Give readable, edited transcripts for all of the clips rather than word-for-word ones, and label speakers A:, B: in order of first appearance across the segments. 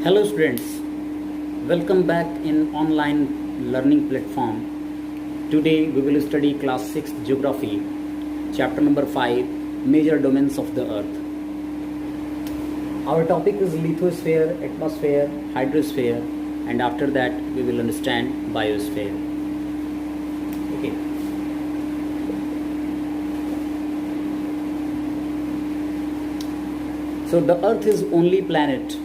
A: Hello students, welcome back in online learning platform. Today we will study class 6 geography, chapter number 5, major domains of the earth. Our topic is lithosphere, atmosphere, hydrosphere, and after that we will understand biosphere. Okay. So the earth is only planet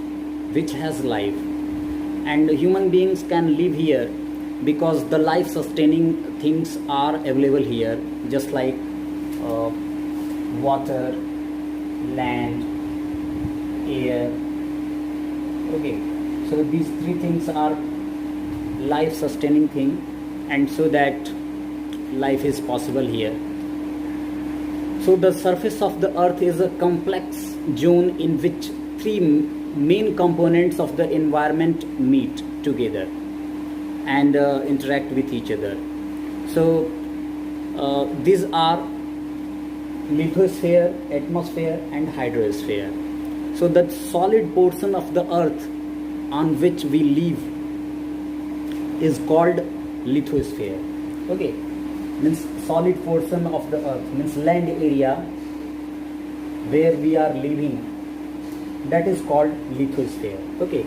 A: which has life, and human beings can live here because the life sustaining things are available here, just like water, land, air. Okay, so these three things are life sustaining thing, and so that life is possible here. So the surface of the earth is a complex zone in which three main components of the environment meet together and interact with each other. So these are lithosphere, atmosphere, and hydrosphere. So the solid portion of the earth on which we live is called lithosphere. Okay, means solid portion of the earth, means land area where we are living, that is called lithosphere. Okay,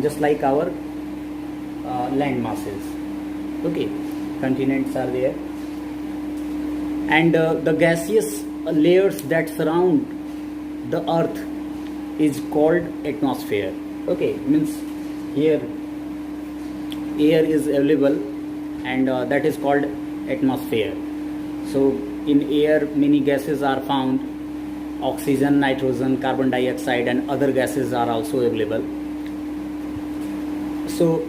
A: just like our land masses. Okay, continents are there, and the gaseous layers that surround the earth is called atmosphere. Okay, means here air is available, and that is called atmosphere. So in air many gases are found: oxygen, nitrogen, carbon dioxide, and other gases are also available. So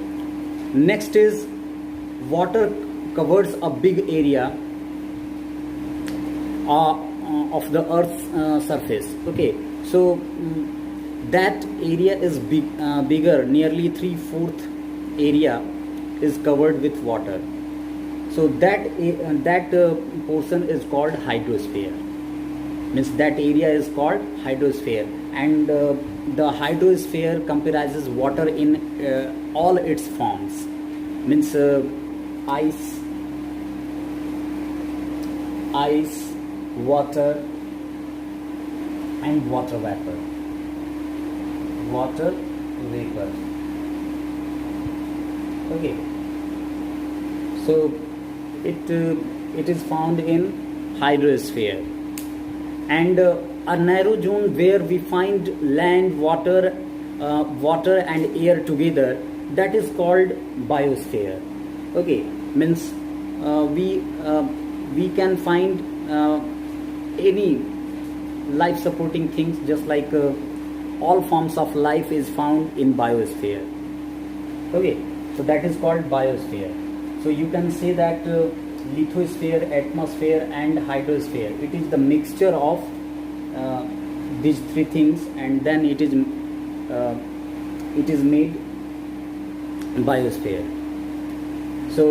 A: next is water covers a big area of the earth's surface. Okay, so that area is bigger, nearly 3/4 area is covered with water. So that portion is called hydrosphere. Means that area is called hydrosphere, and the hydrosphere comprises water in all its forms. Means ice, water, and water vapor. Okay, so it is found in hydrosphere, and a narrow zone where we find land, water and air together, that is called biosphere. Okay, means we can find any life supporting things, just like all forms of life is found in biosphere. Okay, so that is called biosphere. So you can say that lithosphere, atmosphere, and hydrosphere, it is the mixture of these three things, and then it is made biosphere. So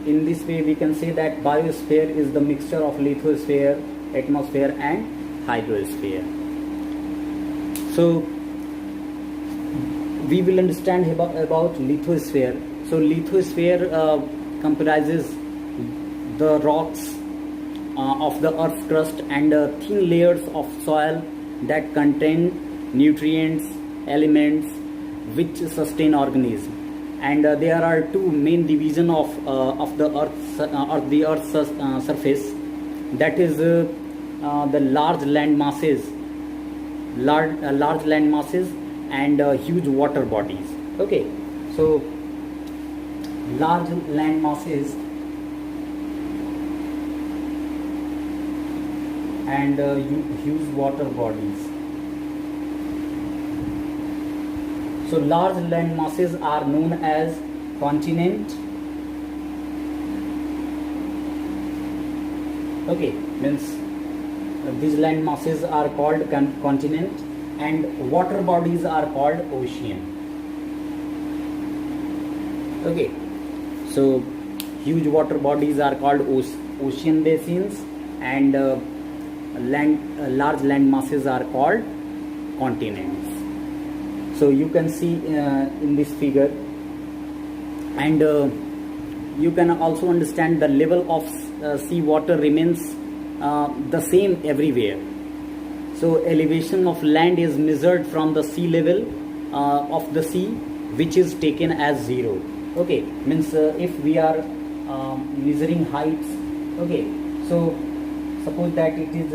A: in this way we can say that biosphere is the mixture of lithosphere, atmosphere, and hydrosphere. So we will understand about lithosphere. So lithosphere comprises the rocks of the earth's crust and thin layers of soil that contain nutrients, elements which sustain organisms. And there are two main divisions of the earth's surface. That is the large land masses and huge water bodies. Okay, so large land masses and huge water bodies. So large land masses are known as continent. Okay, means these land masses are called continent, and water bodies are called ocean. Okay, so huge water bodies are called ocean basins, and large land masses are called continents. So you can see in this figure, and you can also understand the level of sea water remains the same everywhere. So elevation of land is measured from the sea level of the sea, which is taken as 0. Okay, means if we are measuring heights, okay, so suppose that it is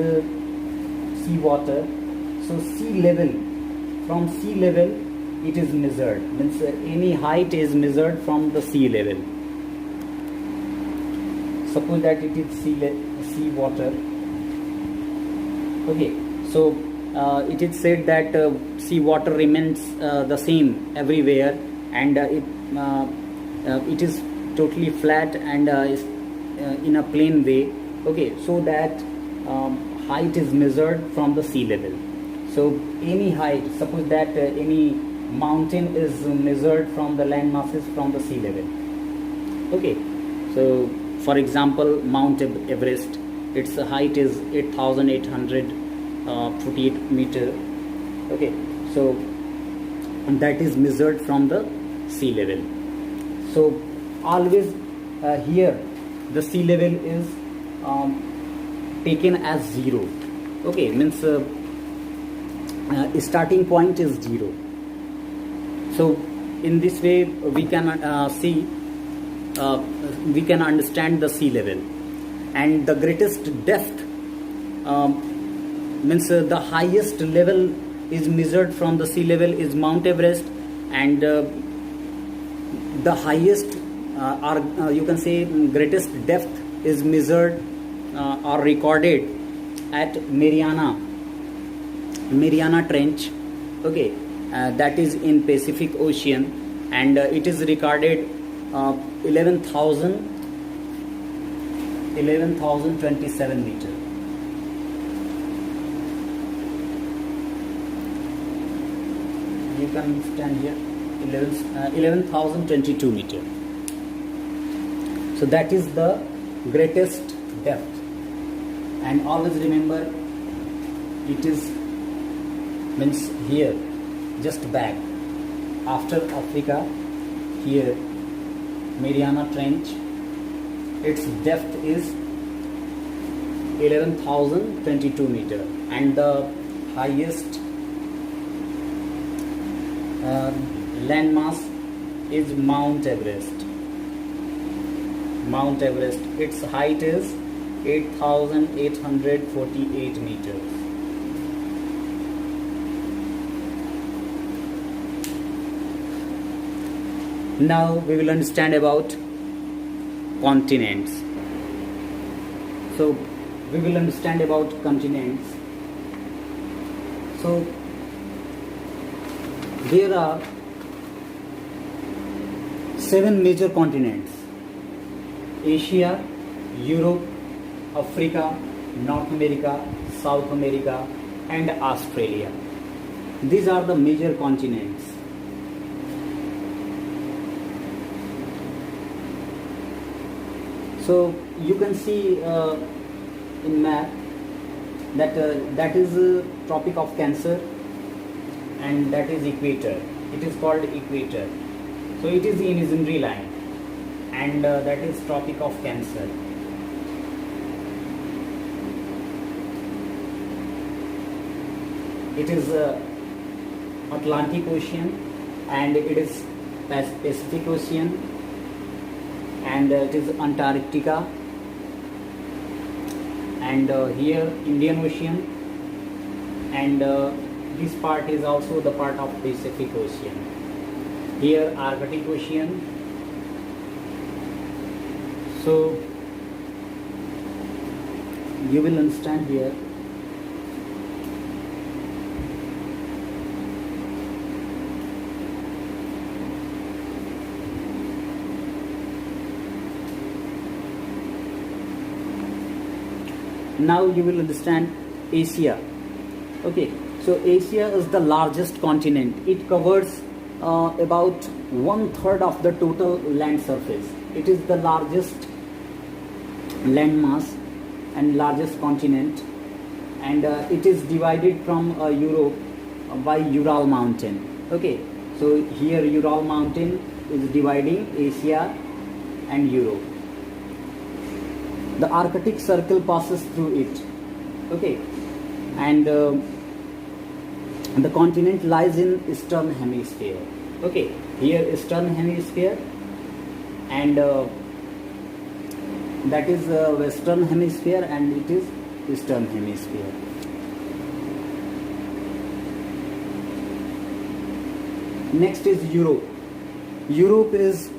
A: sea water, so sea level, from sea level it is measured, means any height is measured from the sea level. Suppose that it is sea water, okay, so it is said that sea water remains the same everywhere, and it is totally flat and is in a plain way, okay, so that height is measured from the sea level. So any height, suppose that any mountain is measured from the land masses from the sea level, okay, so for example Mount Everest, its height is 8,848 meter, okay, so that is measured from the sea level. So always here the sea level is taken as 0, okay, means starting point is 0. So in this way we can we can understand the sea level. And the greatest depth means the highest level is measured from the sea level is Mount Everest, and the highest or you can say greatest depth is measured or recorded at Mariana Trench, okay, that is in Pacific Ocean, and it is recorded 11,027 meter. You can stand here, 11,022 meter. So that is the greatest depth. And always remember, it is means here, just back after Africa, here Mariana Trench, its depth is 11,022 meter, and the highest landmass is Mount Everest. Mount Everest, its height is 8,848 meters. Now we will understand about continents. So we will understand about continents. So there are 7 major continents: Asia, Europe, Africa, North America, South America, and Australia. These are the major continents. So you can see in map that that is Tropic of Cancer, and that is equator. It is called equator. So it is the imaginary line, and that is Tropic of Cancer. It is Atlantic Ocean, and it is Pacific Ocean, and it is Antarctica, and here Indian Ocean, and this part is also the part of Pacific Ocean. Here Arctic Ocean. So you will understand here. Now you will understand Asia. Okay, so Asia is the largest continent. It covers about 1/3 of the total land surface. It is the largest landmass and largest continent, and it is divided from Europe by Ural mountain. Okay, so here Ural mountain is dividing Asia and Europe. The Arctic Circle passes through it. Okay, and the continent lies in Eastern Hemisphere. Okay, here Eastern Hemisphere, and that is Western Hemisphere, and it is Eastern Hemisphere. Next is Europe. Europe is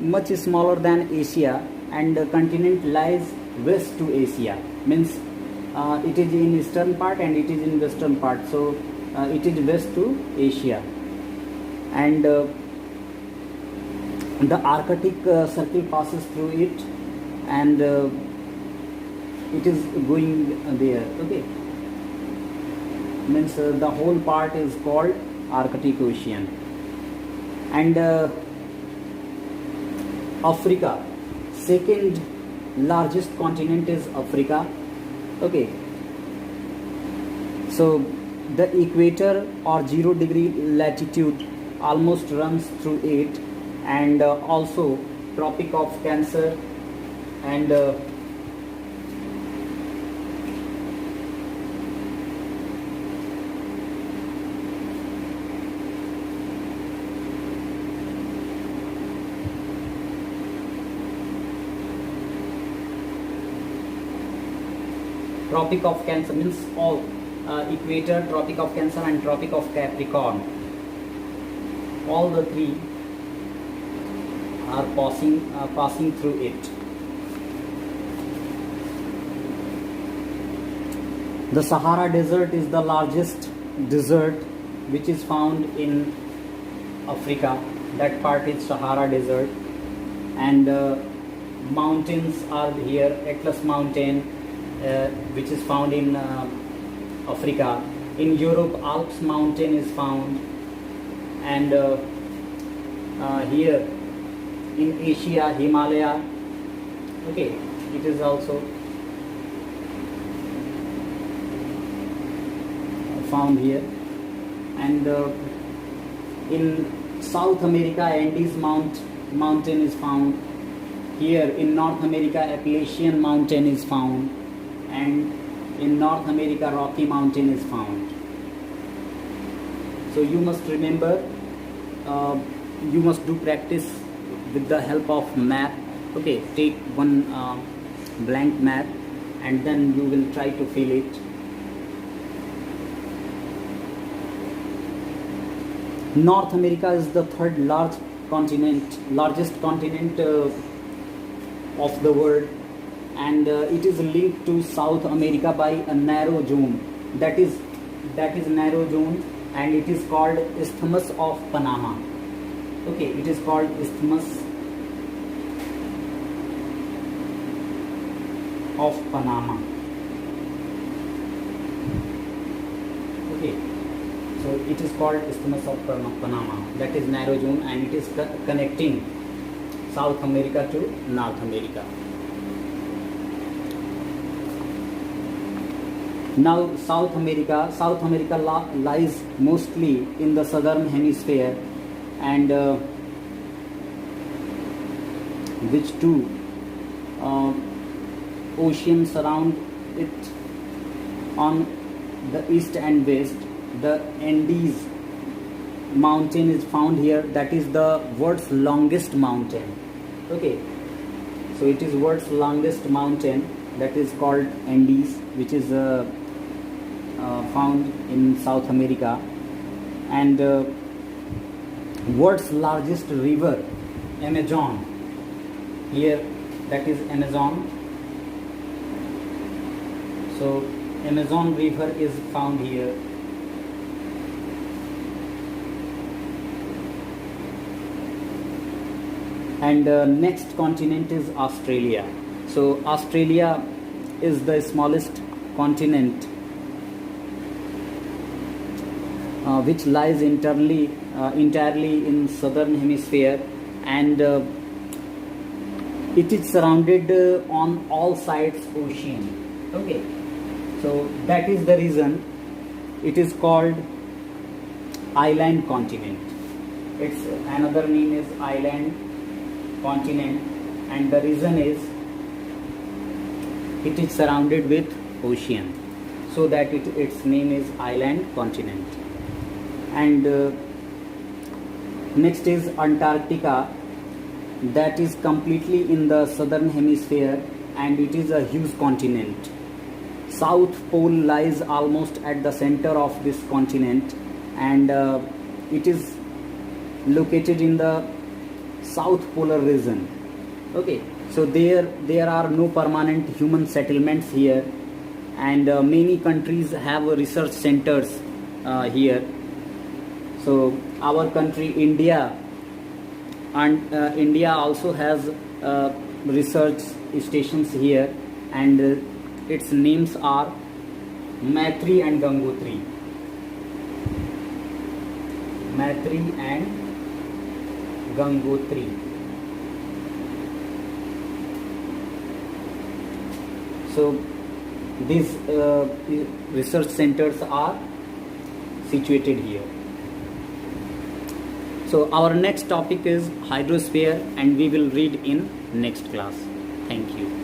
A: much smaller than Asia, and the continent lies west to Asia. Means it is in eastern part and it is in western part. So it is west to Asia, and the Arctic Circle passes through it, and it is going there. Okay, means the whole part is called Arctic Ocean. And Africa, second largest continent is Africa. Okay, so the equator or 0 degree latitude almost runs through it, and also Tropic of Cancer, and Tropic of Cancer means all equator, Tropic of Cancer, and Tropic of Capricorn. All the three are passing through it. The Sahara Desert is the largest desert which is found in Africa. That part is Sahara Desert, and mountains are here. Atlas Mountain, which is found in Africa. In Europe, Alps mountain is found, and here in Asia, Himalaya. Okay, it is also found here, and in South America, Andes mountain is found. Here in North America, Appalachian mountain is found, and in North America, Rocky Mountain is found. So you must remember, you must do practice with the help of map. Okay, take one blank map, and then you will try to fill it. North America is the third largest continent of the world, and it is linked to South America by a narrow zone. That is narrow zone, and it is called Isthmus of Panama. Okay, it is called Isthmus of Panama. Okay, so it is called Isthmus of Panama. That is narrow zone, and it is connecting South America to North America. Now South America lies mostly in the southern hemisphere, and which two oceans surround it on the east and west. The Andes mountain is found here. That is the world's longest mountain. Okay, so it is world's longest mountain, that is called Andes, which is found in South America. And world's largest river, Amazon, here, that is Amazon. So Amazon river is found here. And next continent is Australia. So Australia is the smallest continent, which lies entirely in southern hemisphere, and it is surrounded on all sides ocean. Okay, so that is the reason it is called island continent. Its another name is island continent, and the reason is it is surrounded with ocean, so that its name is island continent. And next is Antarctica, that is completely in the southern hemisphere, and it is a huge continent. South Pole lies almost at the center of this continent, and it is located in the South Polar region. Okay, so there are no permanent human settlements here, and many countries have research centers here. So our country India, and India also has research stations here, and its names are Maitri and Gangotri. Maitri and Gangotri. So these research centers are situated here. So our next topic is hydrosphere, and we will read in next class. Thank you.